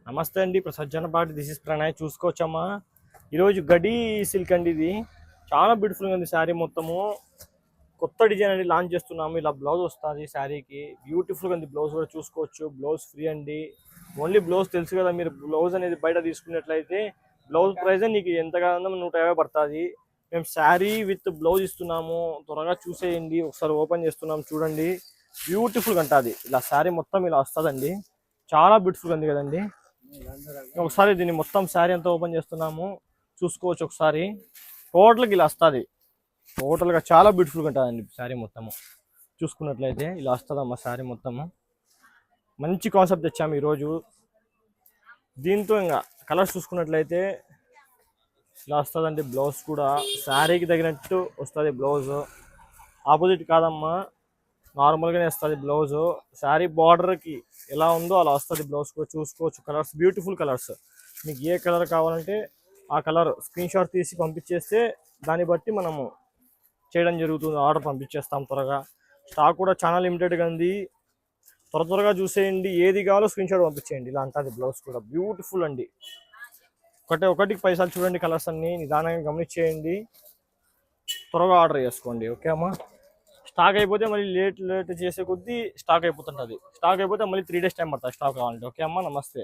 నమస్తే అండి. సజ్జనపాటి this is Pranay. చూసుకోవచ్చమ్మా, ఈరోజు గడి సిల్క్ అండి. ఇది చాలా బ్యూటిఫుల్గా ఉంది. శారీ మొత్తము కొత్త డిజైన్ అండి లాంచ్ చేస్తున్నాము. ఇలా బ్లౌజ్ వస్తుంది శారీకి, బ్యూటిఫుల్గా ఉంది. బ్లౌజ్ కూడా చూసుకోవచ్చు. బ్లౌజ్ ఫ్రీ అండి. ఓన్లీ బ్లౌజ్ తెలుసు కదా, మీరు బ్లౌజ్ అనేది బయట తీసుకున్నట్లయితే బ్లౌజ్ ప్రైస్ నీకు ఎంతగా 150 పడుతుంది. మేము శారీ విత్ బ్లౌజ్ ఇస్తున్నాము. త్వరగా చూసేయండి. ఒకసారి ఓపెన్ చేస్తున్నాం చూడండి. బ్యూటిఫుల్గా ఉంటుంది. ఇలా శారీ మొత్తం ఇలా వస్తుందండి. చాలా బ్యూటిఫుల్గా ఉంది కదండి. ఒకసారి దీన్ని మొత్తం శారీ అంతా ఓపెన్ చేస్తున్నాము, చూసుకోవచ్చు ఒకసారి. టోటల్గా ఇలా వస్తుంది. టోటల్గా చాలా బ్యూటిఫుల్గా ఉంటుందండి శారీ మొత్తము. చూసుకున్నట్లయితే ఇలా వస్తుందమ్మా శారీ మొత్తము. మంచి కాన్సెప్ట్ తెచ్చాము ఈరోజు. దీంతో ఇంకా కలర్స్ చూసుకున్నట్లయితే ఇలా వస్తుందండి. బ్లౌజ్ కూడా శారీకి తగినట్టు వస్తుంది. బ్లౌజ్ ఆపోజిట్ కాదమ్మా, నార్మల్గానే వస్తుంది బ్లౌజు. శారీ బార్డర్కి ఎలా ఉందో అలా వస్తుంది బ్లౌజ్ కూడా. చూసుకోవచ్చు కలర్స్, బ్యూటిఫుల్ కలర్స్. మీకు ఏ కలర్ కావాలంటే ఆ కలర్ స్క్రీన్ షాట్ తీసి పంపించేస్తే దాన్ని బట్టి మనము చేయడం జరుగుతుంది. ఆర్డర్ పంపించేస్తాం త్వరగా. స్టాక్ కూడా చాలా లిమిటెడ్గా ఉంది. త్వరగా చూసేయండి. ఏది కావాలో స్క్రీన్ షాట్ పంపించేయండి. ఇలా ఉంటుంది బ్లౌజ్ కూడా. బ్యూటిఫుల్ అండి. ఒకటికి పైసలు చూడండి. కలర్స్ అన్నీ నిదానంగా గమనించేయండి. త్వరగా ఆర్డర్ చేసుకోండి. ఓకే అమ్మా. స్టాక్ అయిపోతే మళ్ళీ లేట్ చేసే కొద్దీ స్టాక్ అయిపోతుంటుంది. స్టాక్ అయిపోతే మళ్ళీ 3 days టైం పడుతుంది స్టాక్ కావాలంటే. ఓకే అమ్మా, నమస్తే.